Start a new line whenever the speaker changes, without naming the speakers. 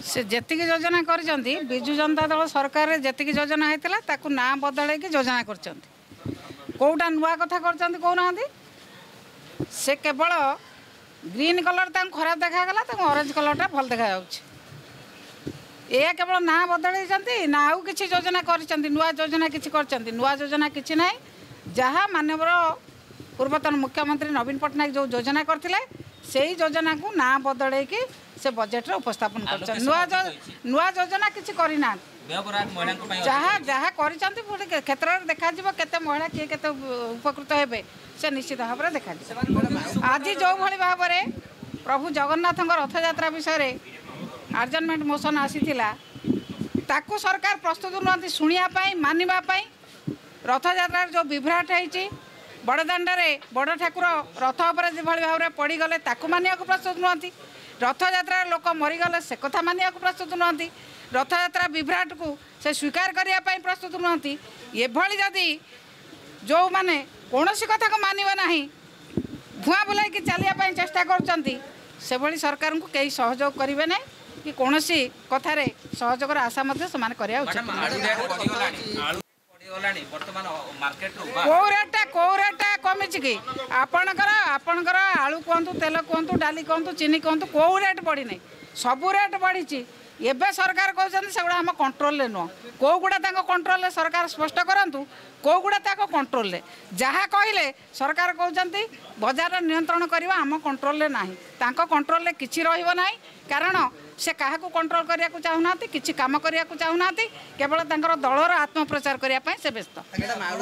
से जेतिक योजना करजंती बिजु जनता दल सरकार रे जेतिक योजना हेतिला ताकू ना बदले की योजना करजंती कोउटा नुआ कथा करजंती कोउनांती से केवल ग्रीन कलर तां खराब देखा गला तां ऑरेंज कलरटा भल देखा जाउछ ए केवल ना बदले जंती ना आउ किछि योजना करजंती नुआ योजना किछि करजंती नुआ योजना किछि नै जहाँ माननीय पूर्वतन मुख्यमंत्री नवीन पट्टनायक जो योजना करथिले सेही योजना को ना बदले की से बजेट रे उपस्थापन कर नुआ योजना किछि करिना जहाँ जहाँ करिसंती पुणी क्षेत्र में देखा केते महिला किए केते उपकृत हेबे से निश्चित भाव में देखा आज जो भली भाव में प्रभु जगन्नाथ रथ यात्रा विषय आर्जनमेंट मोशन आसीथिला ताकू सरकार प्रस्तुत नुहति शुणा मानिबा रथ यात्रा जो विभ्राट होती बड़दाण्डे बड़ ठाकुर रथ उपर जो भाव में पड़गले ताकू मानिया प्रस्तुत नुहति रथ यात्रा लोक मरीगले से कथा मानिया प्रस्तुत नुहति रथ यात्रा विभ्राट को से स्वीकार करने प्रस्तुत नुहति एभली जदि जो माने कौन कथा को मानवा ना धुआं बुलाई चलिया चेष्टा कर सरकार को कई सहयोग करेंगे ना कि कौन कथार सहयोगर आशा कौ रेटा कमी कि आपणकर आलू कहतु तेल कहतु डाली कहतु चीनी कहतु कौ रेट बढ़ी नहीं सबू रेट बढ़ी एबे सरकार कहते सेगुड़ा आम कंट्रोल नुह कौगुड़ा कंट्रोल सरकार स्पष्ट करूँ कौगुड़ा कंट्रोल जहाँ कहले सरकार कहते बजार नियंत्रण करवा आम कंट्रोल ना कंट्रोल किसी रही कारण से क्या कंट्रोल करने को चाहूना किसी कम करने को चाहूना केवल दलर आत्मप्रचार करने से व्यस्त।